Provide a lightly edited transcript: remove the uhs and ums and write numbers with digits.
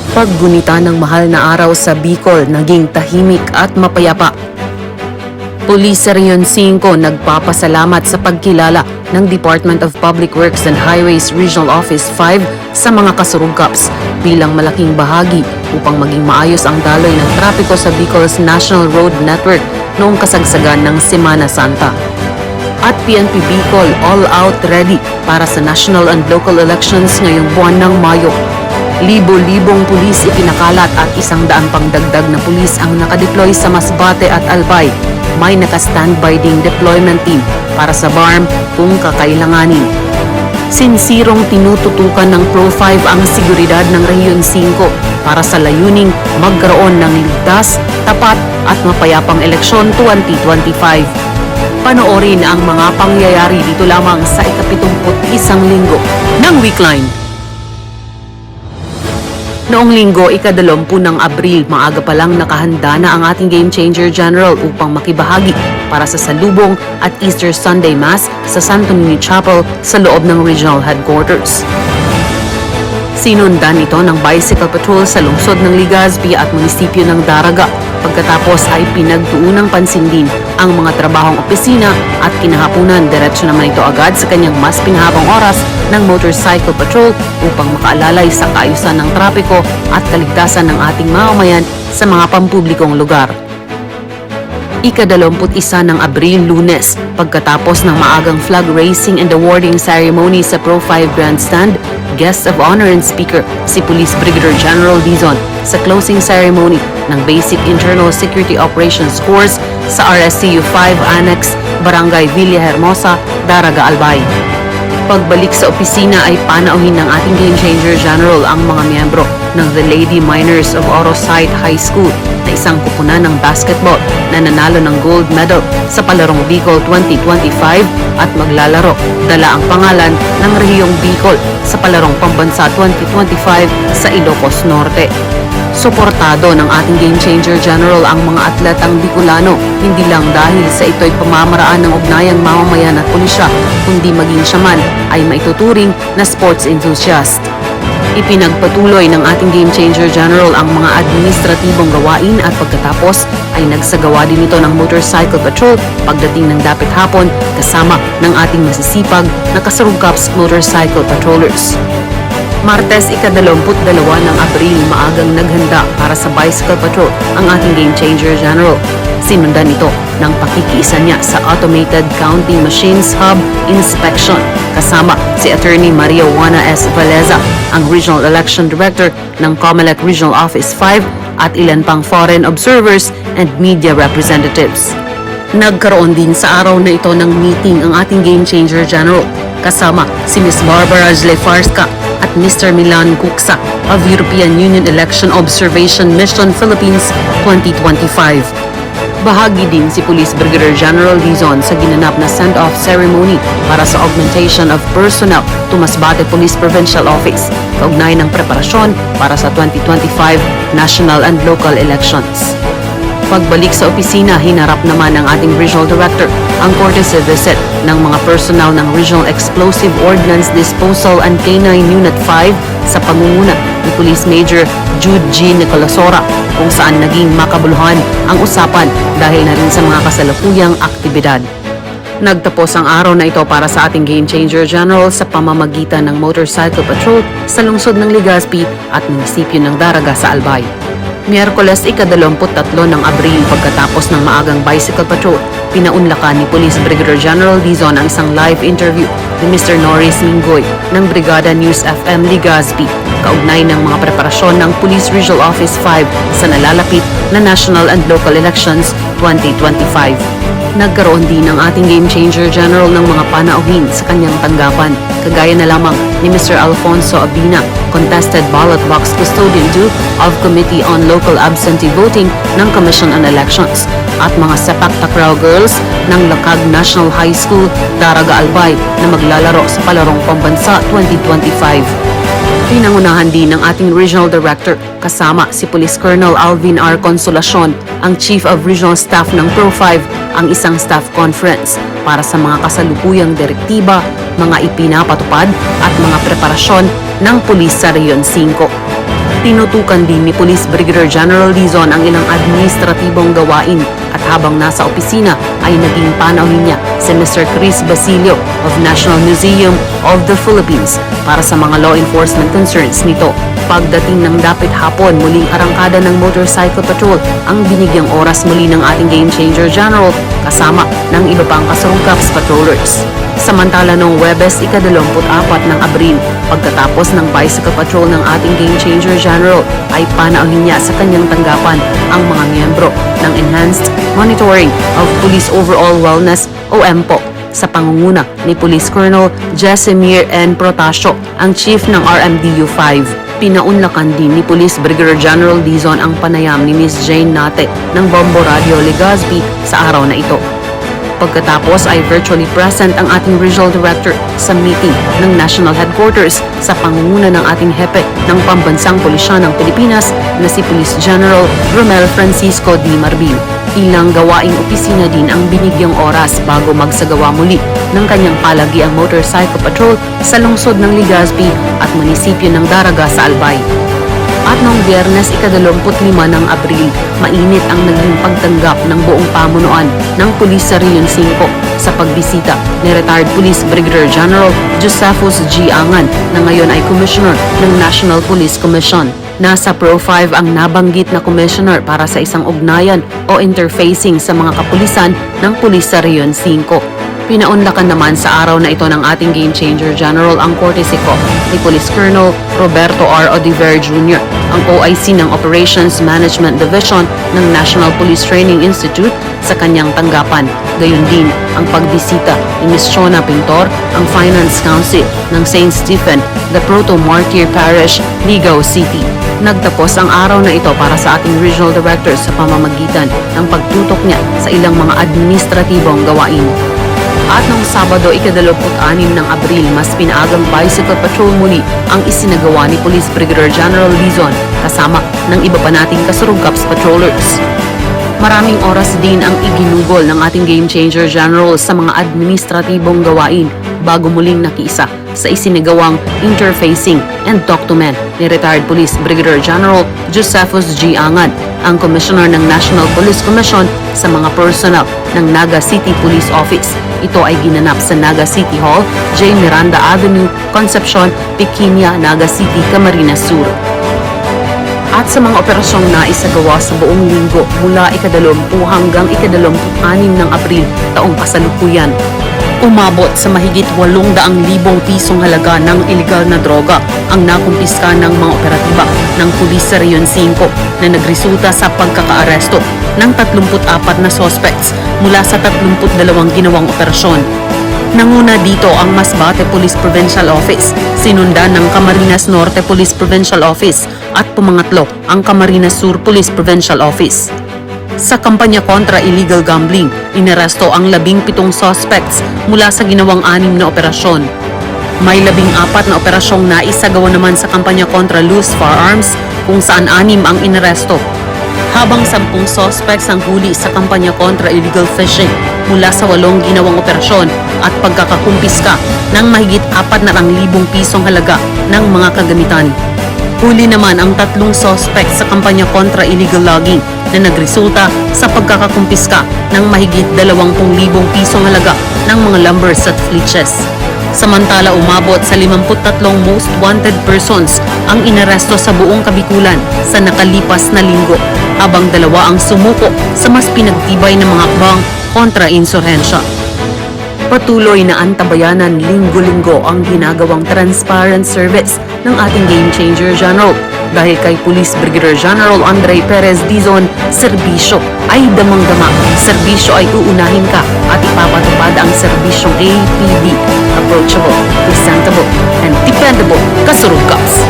Paggunita ng mahal na araw sa Bicol naging tahimik at mapayapa. Police sa Region 5 nagpapasalamat sa pagkilala ng Department of Public Works and Highways Regional Office 5 sa mga kasurugkaps bilang malaking bahagi upang maging maayos ang daloy ng trapiko sa Bicol's National Road Network noong kasagsagan ng Semana Santa. At PNP Bicol all out ready para sa national and local elections ngayong buwan ng Mayo. Libo-libong pulis ipinakalat at 100 pang dagdag na pulis ang nakadeploy sa Masbate at Albay. May naka-standby ding deployment team para sa BARM kung kakailanganin. Sinsirong tinututukan ng Pro 5 ang seguridad ng Region 5 para sa layuning magkaroon ng ligtas, tapat at mapayapang eleksyon 2025. Panoorin ang mga pangyayari dito lamang sa ika-71 linggo ng Weekline. Noong linggo, ika-20 ng Abril, maaga pa lang nakahanda na ang ating Game Changer General upang makibahagi para sa salubong at Easter Sunday Mass sa Santo Niño Chapel sa loob ng Regional Headquarters. Sinundan ito ng bicycle patrol sa lungsod ng Legazpi at munisipyo ng Daraga. Pagkatapos ay pinagtuunang pansin din ang mga trabahong opisina at kinahapunan diretso naman ito agad sa kanyang mas pinahabang oras ng motorcycle patrol upang makaalalay sa kaayusan ng trapiko at kaligtasan ng ating mamamayan sa mga pampublikong lugar. Ika-21 ng Abril, Lunes, pagkatapos ng maagang flag raising and awarding ceremony sa Pro 5 Grandstand, guest of honor and speaker si Police Brigadier General Dizon sa closing ceremony ng Basic Internal Security Operations Course sa RSCU 5 Annex, Barangay Villahermosa, Daraga, Albay. Pagbalik sa opisina ay panauhin ng ating Game Changer General ang mga miyembro ng The Lady Miners of Orosite High School na isang kupunan ng basketball na nanalo ng gold medal sa Palarong Bicol 2025 at maglalaro dala ang pangalan ng Rehiyong Bicol sa Palarong Pambansa 2025 sa Ilocos Norte. Suportado ng ating Game Changer General ang mga atletang Bicolano, hindi lang dahil sa ito'y pamamaraan ng ugnayang mamamayan at pulisya, kundi maging siya man ay maituturing na sports enthusiast. Ipinagpatuloy ng ating Game Changer General ang mga administratibong gawain at pagkatapos ay nagsagawa din ito ng motorcycle patrol pagdating ng dapit hapon kasama ng ating masisipag na kasurugkaps motorcycle patrollers. Martes, ika-22 ng Abril, maagang naghanda para sa bicycle patrol ang ating Game Changer General. Sinundan ito ng pakikiisa niya sa Automated Counting Machines Hub Inspection kasama si Attorney Maria Juana S. Valeza, ang Regional Election Director ng COMELEC Regional Office 5 at ilan pang foreign observers and media representatives. Nagkaroon din sa araw na ito ng meeting ang ating Game Changer General kasama si Ms. Barbara Zlefarska at Mr. Milan Kuksa of European Union Election Observation Mission Philippines 2025. Bahagi din si Police Brigadier General Dizon sa ginanap na send-off ceremony para sa augmentation of personnel to Masbate Police Provincial Office, kaugnay ng preparasyon para sa 2025 national and local elections. Pagbalik sa opisina, hinarap naman ng ating Regional Director ang courtesy visit ng mga personnel ng Regional Explosive Ordnance Disposal and K9 Unit 5 sa pangunguna ni Police Major Jude G. Nicolasora kung saan naging makabuluhan ang usapan dahil na rin sa mga kasalukuyang aktibidad. Nagtapos ang araw na ito para sa ating Game Changer General sa pamamagitan ng motorcycle patrol sa lungsod ng Legazpi at munisipyo ng Daraga sa Albay. Miyerkules, ika-23 ng Abril, pagkatapos ng maagang bicycle patrol, pinaunlakan ni Police Brigadier General Dizon ang isang live interview ni Mr. Norris Mingoy ng Brigada News FM Legazpi, kaugnay ng mga preparasyon ng Police Regional Office 5 sa nalalapit na national and local elections 2025. Nagkaroon din ang ating Game Changer General ng mga panauhin sa kanyang tanggapan, kagaya na lamang ni Mr. Alfonso Abina, Contested Ballot Box Custodian 2 of Committee on Local Absentee Voting ng Commission on Elections, at mga sepak takraw girls ng Lakag National High School, Daraga, Albay na maglalaro sa Palarong Pambansa 2025. Pinangunahan din ng ating Regional Director kasama si Police Colonel Alvin R. Consolacion, ang Chief of Regional Staff ng Pro 5, ang isang staff conference para sa mga kasalukuyang direktiba, mga ipinapatupad at mga preparasyon ng pulis sa Region 5. Tinutukan din ni Police Brigadier General Dizon ang ilang administratibong gawain at habang nasa opisina ay naging panauhin niya si Mr. Chris Basilio of National Museum of the Philippines para sa mga law enforcement concerns nito. Pagdating ng dapit hapon, muling arangkada ng motorcycle patrol ang binigyang oras muli ng ating Game Changer General kasama ng iba pang kasurungkaps patrollers. Samantala noong Webes, ika-24 ng Abril, pagkatapos ng bicycle patrol ng ating Game Changer General, ay panauhin niya sa kanyang tanggapan ang mga miyembro ng Enhanced Monitoring of Police Overall Wellness o EMPO sa pangunguna ni Police Colonel Jesemir N. Protasio, ang chief ng RMDU 5. Pinaunlakan din ni Police Brigadier General Dizon ang panayam ni Miss Jane Nate ng Bombo Radio Legazpi sa araw na ito. Pagkatapos ay virtually present ang ating Regional Director sa meeting ng National Headquarters sa pangunguna ng ating hepe ng Pambansang Pulisya ng Pilipinas na si Police General Romel Francisco D. Marbil. Ilang gawaing opisina din ang binigyang oras bago magsagawa muli ng kanyang palagiang motorcycle patrol sa lungsod ng Legazpi at munisipyo ng Daraga sa Albay. At noong Biyernes, ika-25 ng Abril, mainit ang naging pagtanggap ng buong pamunuan ng Pulis sa Region 5 sa pagbisita ni retired Police Brigadier General Josephus G. Angan na ngayon ay Commissioner ng National Police Commission. Nasa Pro 5 ang nabanggit na commissioner para sa isang ugnayan o interfacing sa mga kapulisan ng Pulis sa Region 5. Pinaunlakan naman sa araw na ito ng ating Game Changer General ang courtesy ko ni Police Colonel Roberto R. Odiver Jr., ang OIC ng Operations Management Division ng National Police Training Institute sa kanyang tanggapan. Gayon din ang pagbisita ni Ms. Chona Pintor, ang Finance Council ng St. Stephen, the Proto-Martyr Parish, Ligao City. Nagtapos ang araw na ito para sa ating Regional Director sa pamamagitan ng pagtutok niya sa ilang mga administratibong gawain. At noong Sabado, ika-26 ng Abril, mas pinaagang bicycle patrol muli ang isinagawa ni Police Brigadier General Dizon kasama ng iba pa nating kasurungkaps patrollers. Maraming oras din ang iginugol ng ating Game Changer General sa mga administratibong gawain bago muling nakiisa sa isinagawang interfacing and document ni retired Police Brigadier General Josephus G. Angan, ang Commissioner ng National Police Commission sa mga personnel ng Naga City Police Office. Ito ay ginanap sa Naga City Hall, J. Miranda Avenue, Concepcion, Piquinia, Naga City, Camarines Sur. At sa mga operasyong naisagawa sa buong linggo mula ika-20 hanggang ika-26 ng Abril taong kasalukuyan, umabot sa mahigit 800,000 pisong halaga ng ilegal na droga ang nakumpiska ng mga operatiba ng pulis sa Region 5 na nagresulta sa pagkakaaresto ng 34 na suspects mula sa 32 ginawang operasyon. Nanguna dito ang Masbate Police Provincial Office, sinundan ng Camarines Norte Police Provincial Office at pumangatlo ang Camarines Sur Police Provincial Office. Sa kampanya kontra illegal gambling, inaresto ang 17 suspects mula sa ginawang 6 na operasyon. May 14 na operasyong naisagawa naman sa kampanya kontra loose firearms kung saan 6 ang inaresto. Habang 10 suspects ang huli sa kampanya kontra illegal fishing mula sa 8 ginawang operasyon at pagkakakumpiska ng mahigit 400,000 pisong halaga ng mga kagamitan. Huli naman ang 3 suspects sa kampanya kontra illegal logging na nagresulta sa pagkakakumpiska ng mahigit 20,000 pisong halaga ng mga lumbers at flitches. Samantala, umabot sa 53 most wanted persons ang inaresto sa buong Kabikulan sa nakalipas na linggo, habang 2 ang sumuko sa mas pinagtibay na mga hakbang kontra insurhensya. Patuloy na antabayanan linggo-linggo ang ginagawang transparent service ng ating Game Changer General. Dahil kay Police Brigadier General Andre Perez Dizon, serbisyo ay damang-dama. Serbisyo ay uunahin ka at ipapatupad ang serbisyong APD. Approachable, presentable, and dependable kasurungkaps.